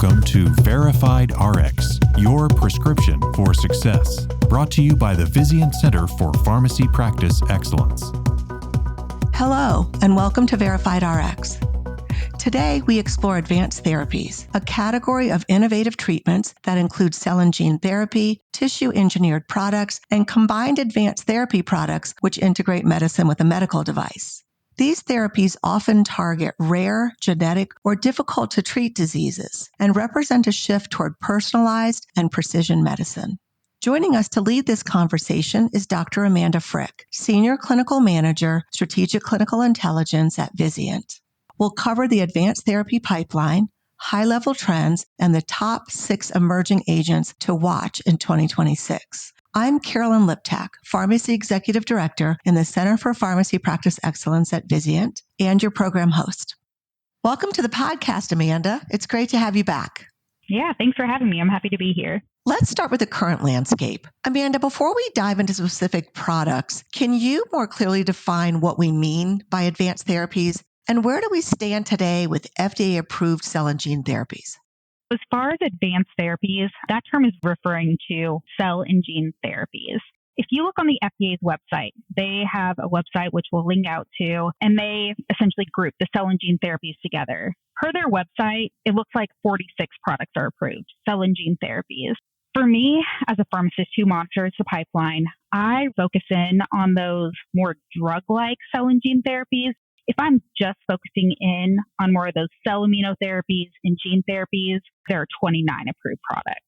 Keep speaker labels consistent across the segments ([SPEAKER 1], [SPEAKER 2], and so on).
[SPEAKER 1] Welcome to Verified RX, your prescription for success. Brought to you by the Vizient Center for Pharmacy Practice Excellence.
[SPEAKER 2] Hello, and welcome to Verified RX. Today, we explore advanced therapies, a category of innovative treatments that include cell and gene therapy, tissue-engineered products, and combined advanced therapy products which integrate medicine with a medical device. These therapies often target rare, genetic, or difficult-to-treat diseases and represent a shift toward personalized and precision medicine. Joining us to lead this conversation is Dr. Amanda Frick, Senior Clinical Manager, Strategic Clinical Intelligence at Vizient. We'll cover the advanced therapy pipeline, high-level trends, and the top 6 emerging agents to watch in 2026. I'm Carolyn Liptak, Pharmacy Executive Director in the Center for Pharmacy Practice Excellence at Vizient, and your program host. Welcome to the podcast, Amanda. It's great to have you back.
[SPEAKER 3] Yeah, thanks for having me. I'm happy to be here.
[SPEAKER 2] Let's start with the current landscape. Amanda, before we dive into specific products, can you more clearly define what we mean by advanced therapies, and where do we stand today with FDA-approved cell and gene therapies?
[SPEAKER 3] As far as advanced therapies, that term is referring to cell and gene therapies. If you look on the FDA's website, they have a website which we'll link out to, and they essentially group the cell and gene therapies together. Per their website, it looks like 46 products are approved, cell and gene therapies. For me, as a pharmacist who monitors the pipeline, I focus in on those more drug-like cell and gene therapies. If I'm just focusing in on more of those cell immunotherapies and gene therapies, there are 29 approved products.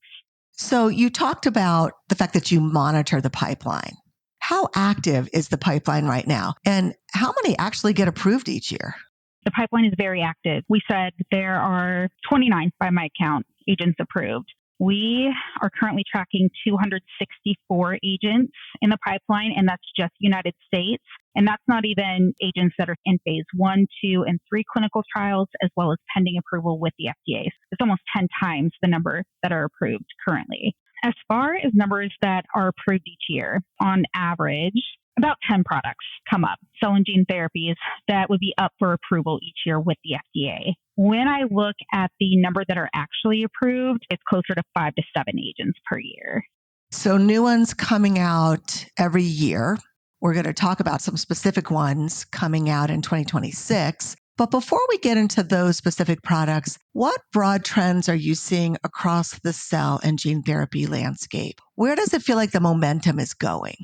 [SPEAKER 2] So you talked about the fact that you monitor the pipeline. How active is the pipeline right now? And how many actually get approved each year?
[SPEAKER 3] The pipeline is very active. We said there are 29 by my count agents approved. We are currently tracking 264 agents in the pipeline, and that's just United States. And that's not even agents that are in phase 1, 2, and 3 clinical trials, as well as pending approval with the FDA. It's almost 10 times the number that are approved currently. As far as numbers that are approved each year, on average, about 10 products come up, cell and gene therapies, that would be up for approval each year with the FDA. When I look at the number that are actually approved, it's closer to 5 to 7 agents per year.
[SPEAKER 2] So new ones coming out every year. We're going to talk about some specific ones coming out in 2026. But before we get into those specific products, what broad trends are you seeing across the cell and gene therapy landscape? Where does it feel like the momentum is going?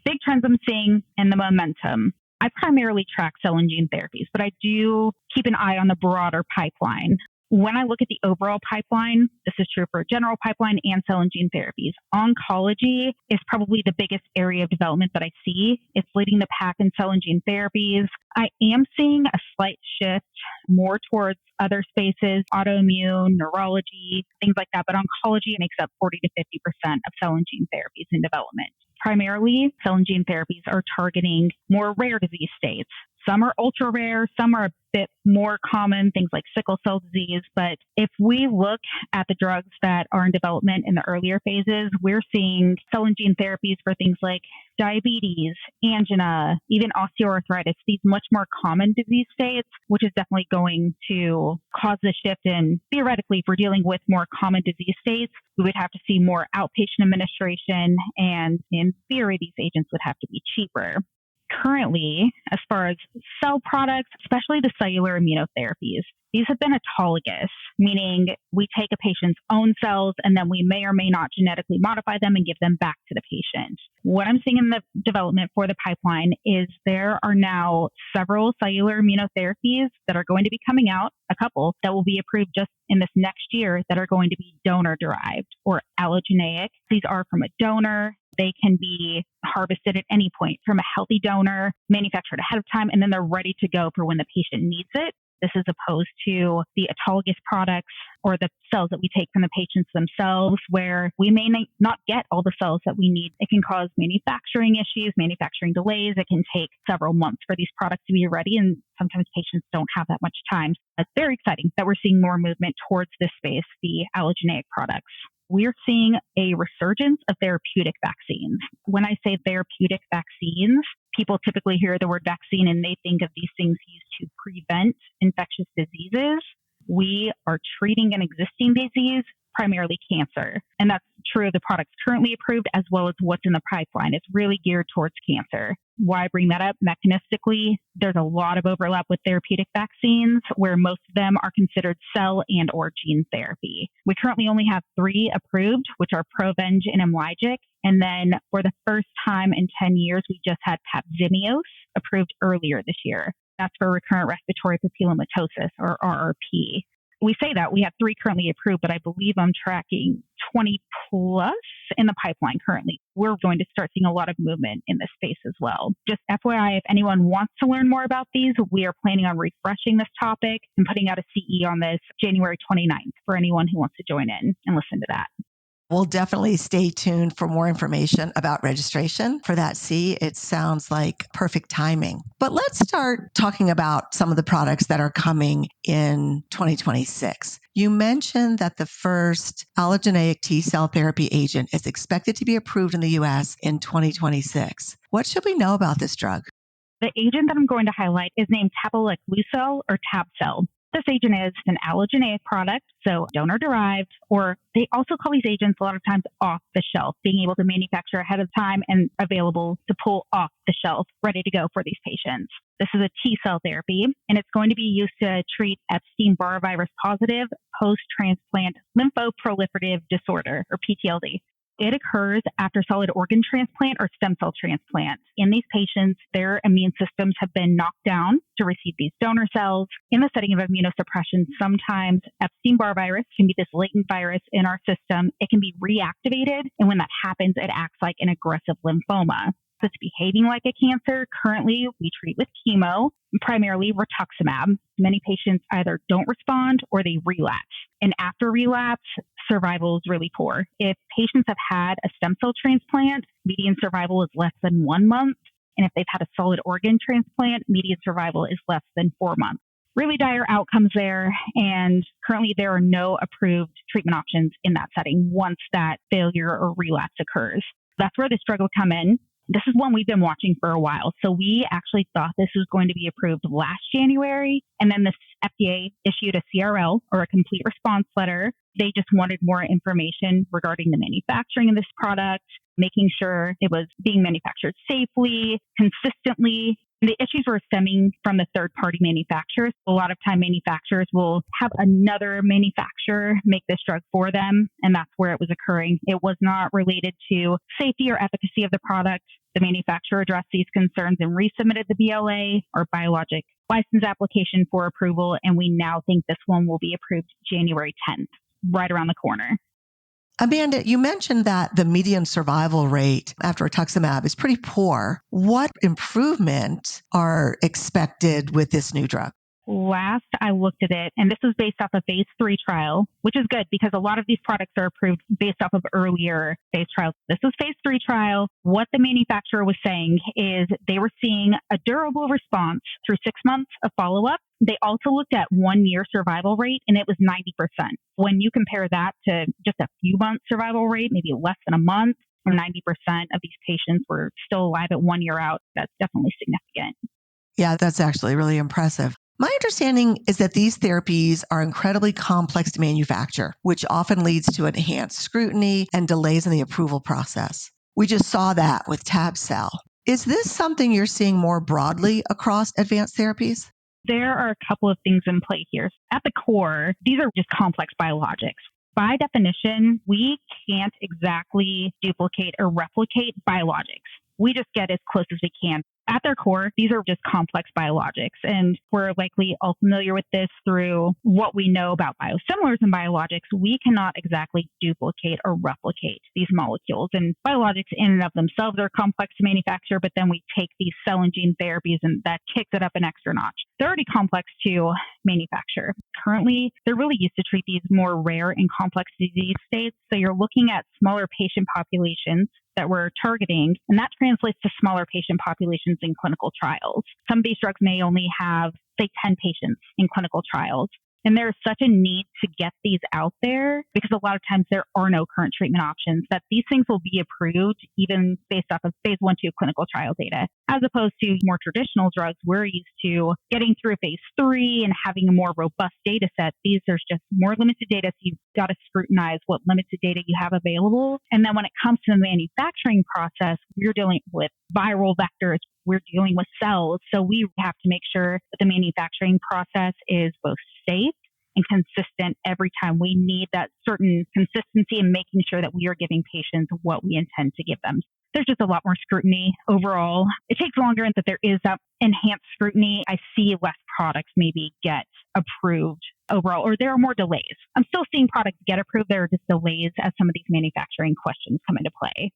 [SPEAKER 3] Big trends I'm seeing in the momentum. I primarily track cell and gene therapies, but I do keep an eye on the broader pipeline. When I look at the overall pipeline, this is true for general pipeline and cell and gene therapies. Oncology is probably the biggest area of development that I see. It's leading the pack in cell and gene therapies. I am seeing a slight shift more towards other spaces, autoimmune, neurology, things like that. But oncology makes up 40 to 50% of cell and gene therapies in development. Primarily, cell and gene therapies are targeting more rare disease states. Some are ultra rare, some are a bit more common, things like sickle cell disease. But if we look at the drugs that are in development in the earlier phases, we're seeing cell and gene therapies for things like diabetes, angina, even osteoarthritis, these much more common disease states, which is definitely going to cause the shift. And theoretically, if we're dealing with more common disease states, we would have to see more outpatient administration. And in theory, these agents would have to be cheaper. Currently, as far as cell products, especially the cellular immunotherapies, these have been autologous, meaning we take a patient's own cells and then we may or may not genetically modify them and give them back to the patient. What I'm seeing in the development for the pipeline is there are now several cellular immunotherapies that are going to be coming out, a couple that will be approved just in this next year that are going to be donor-derived or allogeneic. These are from a donor. They can be harvested at any point from a healthy donor, manufactured ahead of time, and then they're ready to go for when the patient needs it. This is opposed to the autologous products or the cells that we take from the patients themselves, where we may not get all the cells that we need. It can cause manufacturing issues, manufacturing delays. It can take several months for these products to be ready, and sometimes patients don't have that much time. It's very exciting that we're seeing more movement towards this space, the allogeneic products. We're seeing a resurgence of therapeutic vaccines. When I say therapeutic vaccines, people typically hear the word vaccine and they think of these things used to prevent infectious diseases. we are treating an existing disease, primarily cancer. And that's true of the products currently approved as well as what's in the pipeline. It's really geared towards cancer. Why I bring that up? Mechanistically, there's a lot of overlap with therapeutic vaccines where most of them are considered cell and or gene therapy. We currently only have 3 approved, which are Provenge and Imlygic. And then for the first time in 10 years, we just had Papzimeos approved earlier this year. That's for recurrent respiratory papillomatosis or RRP. We say that we have 3 currently approved, but I believe I'm tracking 20 plus in the pipeline currently. We're going to start seeing a lot of movement in this space as well. Just FYI, if anyone wants to learn more about these, we are planning on refreshing this topic and putting out a CE on this January 29th for anyone who wants to join in and listen to that.
[SPEAKER 2] We'll definitely stay tuned for more information about registration for that C. It sounds like perfect timing. But let's start talking about some of the products that are coming in 2026. You mentioned that the first allogeneic T-cell therapy agent is expected to be approved in the U.S. in 2026. What should we know about this drug?
[SPEAKER 3] The agent that I'm going to highlight is named Tabelecleucel or Tab-cel. This agent is an allogeneic product, so donor-derived, or they also call these agents a lot of times off the shelf, being able to manufacture ahead of time and available to pull off the shelf, ready to go for these patients. This is a T-cell therapy, and it's going to be used to treat Epstein-Barr virus positive post-transplant lymphoproliferative disorder, or PTLD. It occurs after solid organ transplant or stem cell transplant. In these patients, their immune systems have been knocked down to receive these donor cells. In the setting of immunosuppression, sometimes Epstein-Barr virus can be this latent virus in our system. It can be reactivated, and when that happens, it acts like an aggressive lymphoma. So it's behaving like a cancer. Currently, we treat with chemo, primarily rituximab. Many patients either don't respond or they relapse. And after relapse, survival is really poor. If patients have had a stem cell transplant, median survival is less than 1 month. And if they've had a solid organ transplant, median survival is less than 4 months. Really dire outcomes there. And currently, there are no approved treatment options in that setting once that failure or relapse occurs. That's where this drug will come in. This is one we've been watching for a while. So we actually thought this was going to be approved last January. And then the FDA issued a CRL, or a complete response letter. They just wanted more information regarding the manufacturing of this product, making sure it was being manufactured safely, consistently. The issues were stemming from the third-party manufacturers. A lot of time manufacturers will have another manufacturer make this drug for them, and that's where it was occurring. It was not related to safety or efficacy of the product. The manufacturer addressed these concerns and resubmitted the BLA, or biologic license application, for approval, and we now think this one will be approved January 10th, right around the corner.
[SPEAKER 2] Amanda, you mentioned that the median survival rate after rituximab is pretty poor. What improvement are expected with this new drug?
[SPEAKER 3] Last I looked at it, and this was based off a phase 3 trial, which is good because a lot of these products are approved based off of earlier phase trials. This was phase 3 trial. What the manufacturer was saying is they were seeing a durable response through 6 months of follow-up. They also looked at 1 year survival rate, and it was 90%. When you compare that to just a few months survival rate, maybe less than a month, or 90% of these patients were still alive at 1 year out, that's definitely significant.
[SPEAKER 2] Yeah, that's actually really impressive. My understanding is that these therapies are incredibly complex to manufacture, which often leads to enhanced scrutiny and delays in the approval process. We just saw that with Tab-cel. Is this something you're seeing more broadly across advanced therapies?
[SPEAKER 3] There are a couple of things in play here. At the core, these are just complex biologics. By definition, we can't exactly duplicate or replicate biologics. We just get as close as we can. At their core, these are just complex biologics, and we're likely all familiar with this through what we know about biosimilars and biologics. We cannot exactly duplicate or replicate these molecules, and biologics in and of themselves are complex to manufacture, but then we take these cell and gene therapies, and that kicks it up an extra notch. They're already complex to manufacture. Currently, they're really used to treat these more rare and complex disease states, so you're looking at smaller patient populations that we're targeting, and that translates to smaller patient populations in clinical trials. Some of these drugs may only have, say, 10 patients in clinical trials. And there's such a need to get these out there because a lot of times there are no current treatment options, that these things will be approved even based off of phase 1-2 clinical trial data. As opposed to more traditional drugs, we're used to getting through phase 3 and having a more robust data set. These, there's just more limited data, so you've got to scrutinize what limited data you have available. And then when it comes to the manufacturing process, we're dealing with viral vectors, we're dealing with cells. So we have to make sure that the manufacturing process is both safe and consistent every time. We need that certain consistency in making sure that we are giving patients what we intend to give them. There's just a lot more scrutiny overall. It takes longer, and that there is that enhanced scrutiny. I see less products maybe get approved overall, or there are more delays. I'm still seeing products get approved. There are just delays as some of these manufacturing questions come into play.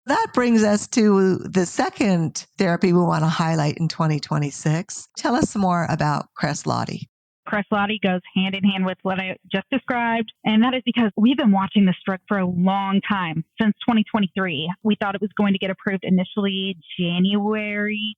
[SPEAKER 2] That brings us to the second therapy we want to highlight in 2026. Tell us more about Kresladi.
[SPEAKER 3] Kresladi goes hand in hand with what I just described, and that is because we've been watching this drug for a long time, since 2023. We thought it was going to get approved initially January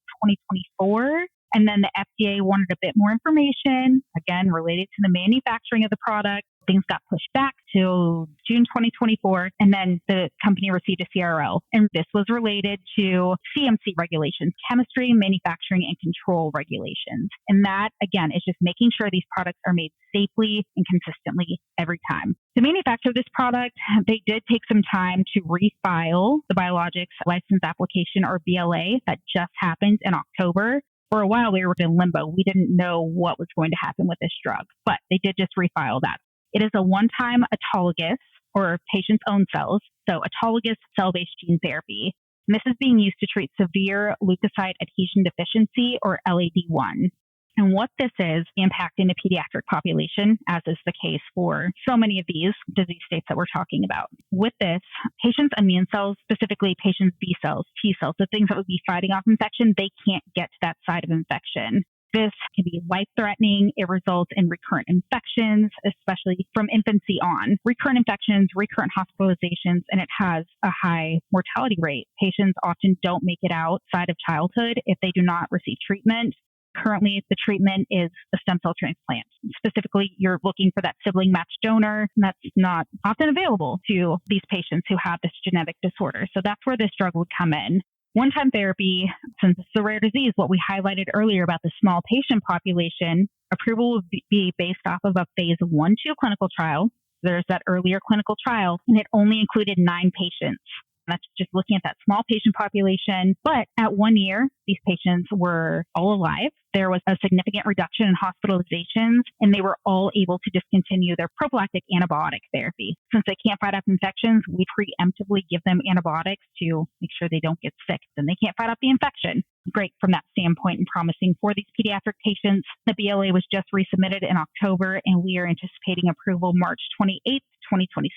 [SPEAKER 3] 2024, and then the FDA wanted a bit more information, again, related to the manufacturing of the product. Things got pushed back to June 2024, and then the company received a CRL. And this was related to CMC regulations, chemistry, manufacturing, and control regulations. And that, again, is just making sure these products are made safely and consistently every time. To manufacture this product, they did take some time to refile the Biologics License Application, or BLA, that just happened in October. For a while, we were in limbo. We didn't know what was going to happen with this drug, but they did just refile that. It is a one-time autologous, or patient's own cells, so autologous cell-based gene therapy. And this is being used to treat severe leukocyte adhesion deficiency, or LAD1. And what this is impacting the pediatric population, as is the case for so many of these disease states that we're talking about. With this, patients' immune cells, specifically patients' B cells, T cells, the things that would be fighting off infection, they can't get to that side of infection. This can be life-threatening. It results in recurrent infections, especially from infancy on. Recurrent infections, recurrent hospitalizations, and it has a high mortality rate. Patients often don't make it outside of childhood if they do not receive treatment. Currently, the treatment is a stem cell transplant. Specifically, you're looking for that sibling matched donor, and that's not often available to these patients who have this genetic disorder. So that's where this drug would come in. One-time therapy, since it's a rare disease, what we highlighted earlier about the small patient population, approval would be based off of a phase 1-2 clinical trial. There's that earlier clinical trial, and it only included 9 patients. That's just looking at that small patient population. But at 1 year, these patients were all alive. There was a significant reduction in hospitalizations, and they were all able to discontinue their prophylactic antibiotic therapy. Since they can't fight off infections, we preemptively give them antibiotics to make sure they don't get sick. Then they can't fight off the infection. Great from that standpoint and promising for these pediatric patients. The BLA was just resubmitted in October, and we are anticipating approval March 28th, 2026.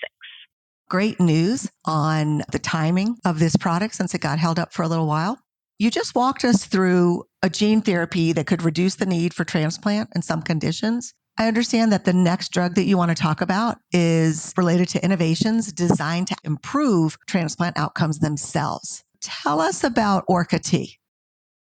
[SPEAKER 2] Great news on the timing of this product since it got held up for a little while. You just walked us through a gene therapy that could reduce the need for transplant in some conditions. I understand that the next drug that you want to talk about is related to innovations designed to improve transplant outcomes themselves. Tell us about ORCA-T.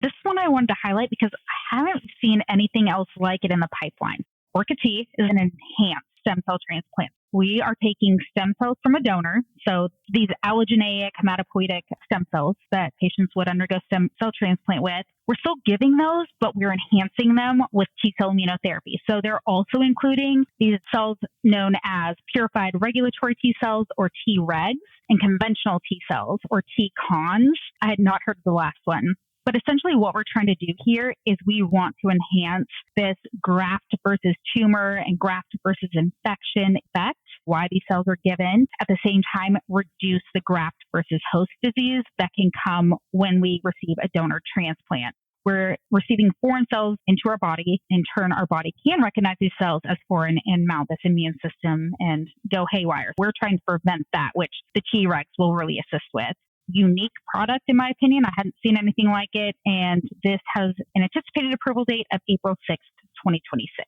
[SPEAKER 3] This one I wanted to highlight because I haven't seen anything else like it in the pipeline. ORCA-T is an enhanced stem cell transplant. We are taking stem cells from a donor. So these allogeneic hematopoietic stem cells that patients would undergo stem cell transplant with, we're still giving those, but we're enhancing them with T-cell immunotherapy. So they're also including these cells known as purified regulatory T cells, or Tregs, and conventional T cells, or T-cons. I had not heard of the last one. But essentially what we're trying to do here is we want to enhance this graft versus tumor and graft versus infection effect, why these cells are given, at the same time reduce the graft versus host disease that can come when we receive a donor transplant. We're receiving foreign cells into our body. In turn, our body can recognize these cells as foreign and mount this immune system and go haywire. We're trying to prevent that, which the Tregs will really assist with. Unique product, in my opinion. I hadn't seen anything like it, and this has an anticipated approval date of April 6th, 2026.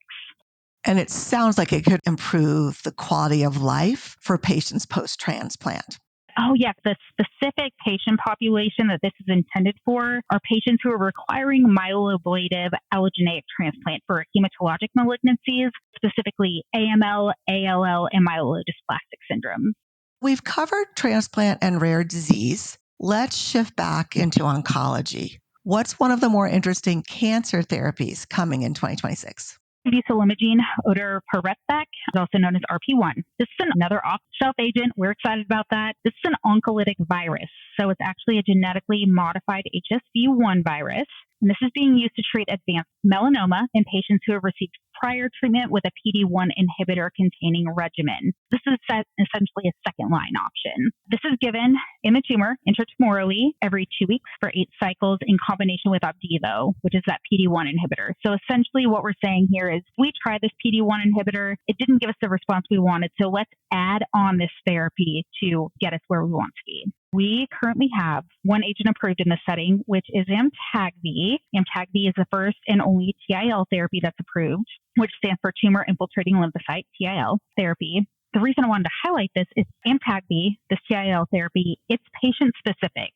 [SPEAKER 2] And it sounds like it could improve the quality of life for patients post-transplant.
[SPEAKER 3] Oh, yes. The specific patient population that this is intended for are patients who are requiring myeloablative allogeneic transplant for hematologic malignancies, specifically AML, ALL, and myelodysplastic syndrome.
[SPEAKER 2] We've covered transplant and rare disease. Let's shift back into oncology. What's one of the more interesting cancer therapies coming in 2026?
[SPEAKER 3] Vusolimogene, oderparepvec, also known as RP1. This is another off-the-shelf agent. We're excited about that. This is an oncolytic virus. So it's actually a genetically modified HSV-1 virus. And this is being used to treat advanced melanoma in patients who have received prior treatment with a PD-1 inhibitor containing regimen. This is essentially a second-line option. This is given in the tumor intratumorally every 2 weeks for 8 cycles in combination with Opdivo, which is that PD-1 inhibitor. So essentially what we're saying here is we tried this PD-1 inhibitor. It didn't give us the response we wanted. So let's add on this therapy to get us where we want to be. We currently have one agent approved in this setting, which is Amtagvi. Amtagvi is the first and only TIL therapy that's approved, which stands for tumor infiltrating lymphocyte, TIL therapy. The reason I wanted to highlight this is Amtagvi, this TIL therapy, it's patient specific.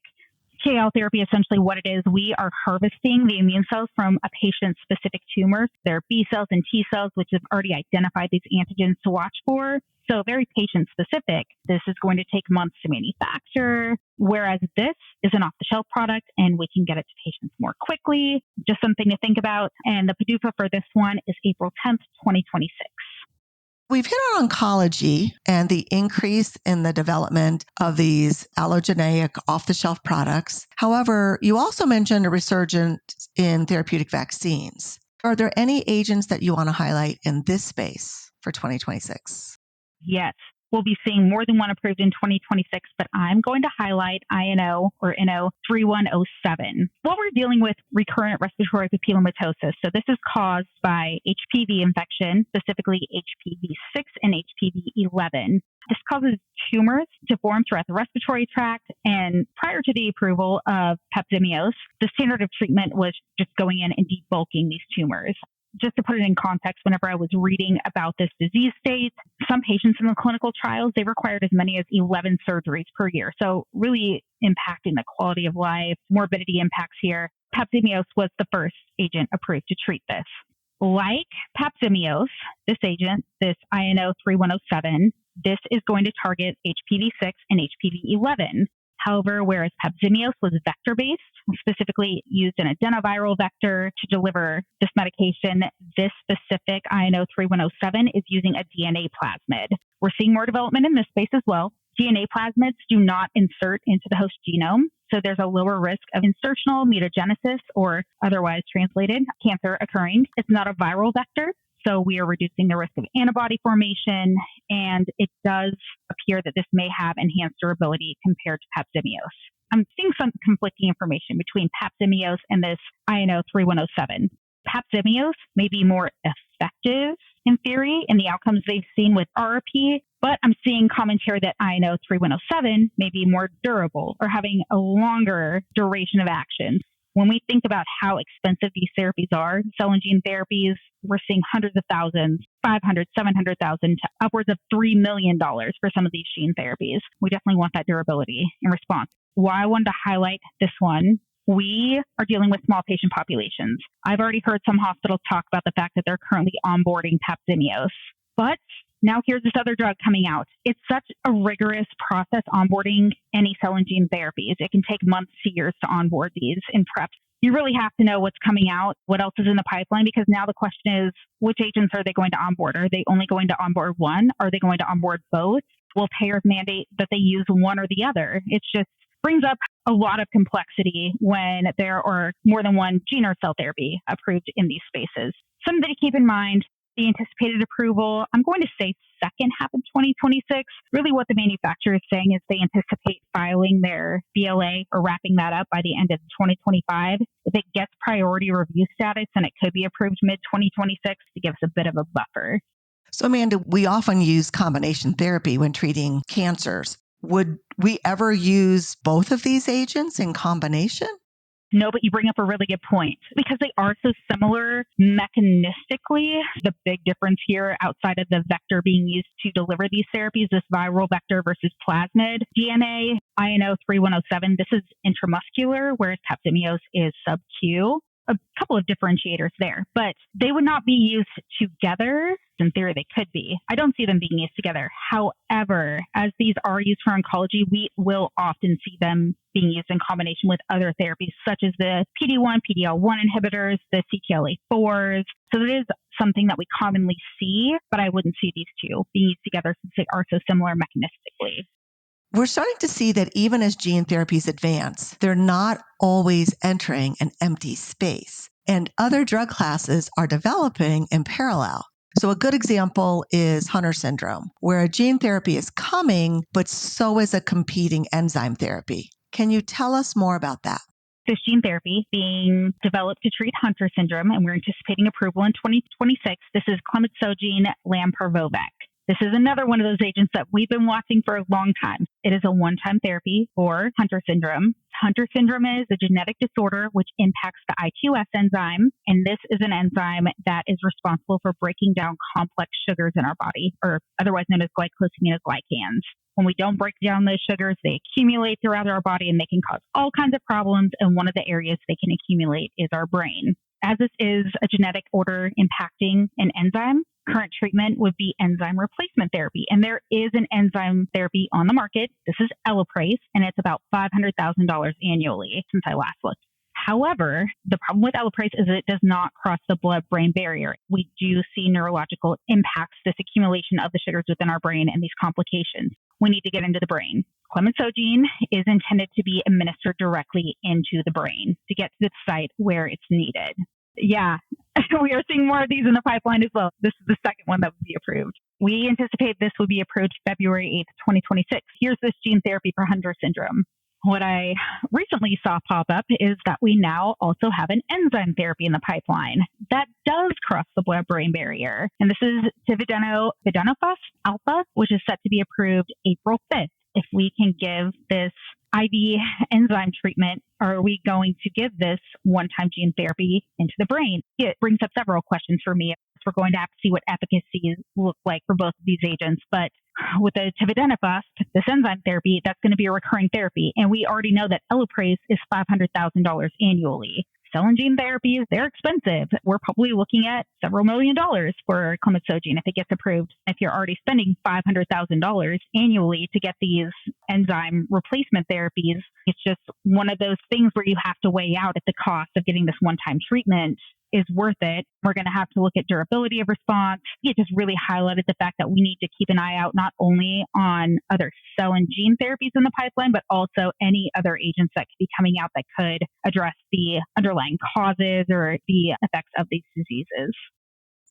[SPEAKER 3] TIL therapy, essentially what it is, we are harvesting the immune cells from a patient-specific tumor. There are B cells and T cells, which have already identified these antigens to watch for. So very patient-specific. This is going to take months to manufacture, whereas this is an off-the-shelf product and we can get it to patients more quickly. Just something to think about. And the PDUFA for this one is April 10th, 2026.
[SPEAKER 2] We've hit on oncology and the increase in the development of these allogeneic off-the-shelf products. However, you also mentioned a resurgence in therapeutic vaccines. Are there any agents that you want to highlight in this space for 2026?
[SPEAKER 3] Yes. We'll be seeing more than one approved in 2026, but I'm going to highlight INO or NO3107. What we're dealing with recurrent respiratory papillomatosis. So this is caused by HPV infection, specifically HPV-6 and HPV-11. This causes tumors to form throughout the respiratory tract, and prior to the approval of Papzimeos, the standard of treatment was just going in and debulking these tumors. Just to put it in context, whenever I was reading about this disease state, some patients in the clinical trials, they required as many as 11 surgeries per year. So really impacting the quality of life, morbidity impacts here. Papzimeos was the first agent approved to treat this. Like Papzimeos, this agent, this INO3107, this is going to target HPV-6 and HPV-11. However, whereas Papzimeos was vector-based, specifically used an adenoviral vector to deliver this medication, this specific INO3107 is using a DNA plasmid. We're seeing more development in this space as well. DNA plasmids do not insert into the host genome, so there's a lower risk of insertional mutagenesis, or otherwise translated, cancer occurring. It's not a viral vector, so we are reducing the risk of antibody formation, and it does appear that this may have enhanced durability compared to Papzimeos. I'm seeing some conflicting information between Papzimeos and this INO3107. Papzimeos may be more effective in theory in the outcomes they've seen with RRP, but I'm seeing commentary that INO3107 may be more durable or having a longer duration of action. When we think about how expensive these therapies are, cell and gene therapies, we're seeing hundreds of thousands, 500, 700,000 to upwards of $3 million for some of these gene therapies. We definitely want that durability in response. Why I wanted to highlight this one, we are dealing with small patient populations. I've already heard some hospitals talk about the fact that they're currently onboarding Papzimeos, but now here's this other drug coming out. It's such a rigorous process onboarding any cell and gene therapies. It can take months to years to onboard these in prep. You really have to know what's coming out, what else is in the pipeline, because now the question is, which agents are they going to onboard? Are they only going to onboard one? Are they going to onboard both? Will payers mandate that they use one or the other? It just brings up a lot of complexity when there are more than one gene or cell therapy approved in these spaces. Something to keep in mind. The anticipated approval, I'm going to say second half of 2026. Really what the manufacturer is saying is they anticipate filing their BLA or wrapping that up by the end of 2025. If it gets priority review status, then it could be approved mid-2026 to give us a bit of a buffer.
[SPEAKER 2] So Amanda, we often use combination therapy when treating cancers. Would we ever use both of these agents in combination?
[SPEAKER 3] No, but you bring up a really good point because they are so similar mechanistically. The big difference here outside of the vector being used to deliver these therapies, this viral vector versus plasmid DNA, INO-3107, this is intramuscular, whereas Papzimeos is sub-Q. A couple of differentiators there, but they would not be used together. In theory, they could be. I don't see them being used together. However, as these are used for oncology, we will often see them being used in combination with other therapies, such as the PD-1, PD-L1 inhibitors, the CTLA-4s. So it is something that we commonly see, but I wouldn't see these two being used together since they are so similar mechanistically.
[SPEAKER 2] We're starting to see that even as gene therapies advance, they're not always entering an empty space, and other drug classes are developing in parallel. So a good example is Hunter syndrome, where a gene therapy is coming, but so is a competing enzyme therapy. Can you tell us more about that?
[SPEAKER 3] There's gene therapy being developed to treat Hunter syndrome, and we're anticipating approval in 2026. This is clemizogene lampervovec. This is another one of those agents that we've been watching for a long time. It is a one-time therapy for Hunter syndrome. Hunter syndrome is a genetic disorder which impacts the I2S enzyme, and this is an enzyme that is responsible for breaking down complex sugars in our body, or otherwise known as glycosaminoglycans. When we don't break down those sugars, they accumulate throughout our body and they can cause all kinds of problems, and one of the areas they can accumulate is our brain. As this is a genetic order impacting an enzyme, current treatment would be enzyme replacement therapy. And there is an enzyme therapy on the market. This is Elaprase, and it's about $500,000 annually since I last looked. However, the problem with Elaprase is it does not cross the blood-brain barrier. We do see neurological impacts, this accumulation of the sugars within our brain and these complications. We need to get into the brain. Clemizogene is intended to be administered directly into the brain to get to the site where it's needed. Yeah, we are seeing more of these in the pipeline as well. This is the second one that would be approved. We anticipate this will be approved February 8th, 2026. Here's this gene therapy for Hunter syndrome. What I recently saw pop up is that we now also have an enzyme therapy in the pipeline that does cross the blood-brain barrier. And this is tividenofusp alpha, which is set to be approved April 5th. If we can give this IV enzyme treatment, are we going to give this one-time gene therapy into the brain? It brings up several questions for me. We're going to have to see what efficacy look like for both of these agents. But with the tividenofusp, this enzyme therapy, that's going to be a recurring therapy. And we already know that Elaprase is $500,000 annually. Cell and gene therapies, they're expensive. We're probably looking at several $1 million for clemizogene if it gets approved. If you're already spending $500,000 annually to get these enzyme replacement therapies, it's just one of those things where you have to weigh out if the cost of getting this one-time treatment is worth it. We're going to have to look at durability of response. It just really highlighted the fact that we need to keep an eye out not only on other cell and gene therapies in the pipeline, but also any other agents that could be coming out that could address the underlying causes or the effects of these diseases.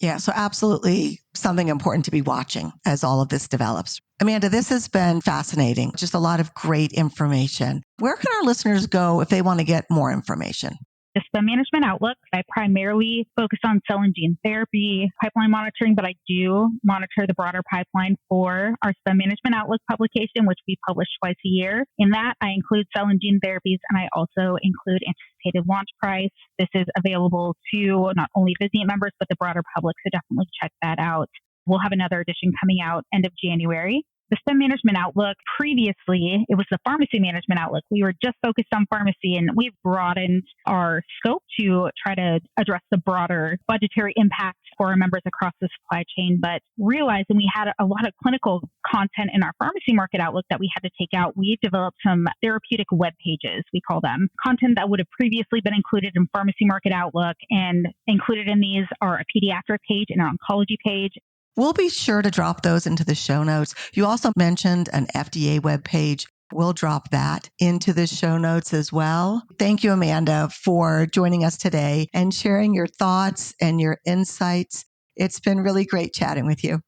[SPEAKER 2] Yeah, so absolutely something important to be watching as all of this develops. Amanda, this has been fascinating. Just a lot of great information. Where can our listeners go if they want to get more information?
[SPEAKER 3] The Spend Management Outlook, I primarily focus on cell and gene therapy pipeline monitoring, but I do monitor the broader pipeline for our Spend Management Outlook publication, which we publish twice a year. In that, I include cell and gene therapies, and I also include anticipated launch price. This is available to not only Vizient members, but the broader public, so definitely check that out. We'll have another edition coming out end of January. The Spend Management Outlook, previously, it was the Pharmacy Management Outlook. We were just focused on pharmacy, and we've broadened our scope to try to address the broader budgetary impact for our members across the supply chain. But realizing we had a lot of clinical content in our Pharmacy Market Outlook that we had to take out, we developed some therapeutic web pages, we call them. Content that would have previously been included in Pharmacy Market Outlook, and included in these are a pediatric page and an oncology page.
[SPEAKER 2] We'll be sure to drop those into the show notes. You also mentioned an FDA webpage. We'll drop that into the show notes as well. Thank you, Amanda, for joining us today and sharing your thoughts and your insights. It's been really great chatting with you.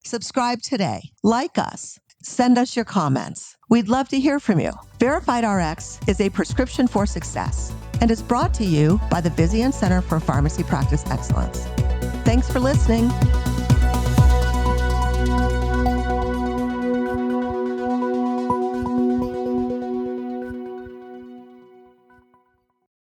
[SPEAKER 2] Subscribe today. Like us. Send us your comments. We'd love to hear from you. Verified Rx is a prescription for success and is brought to you by the Vizient Center for Pharmacy Practice Excellence. Thanks for listening.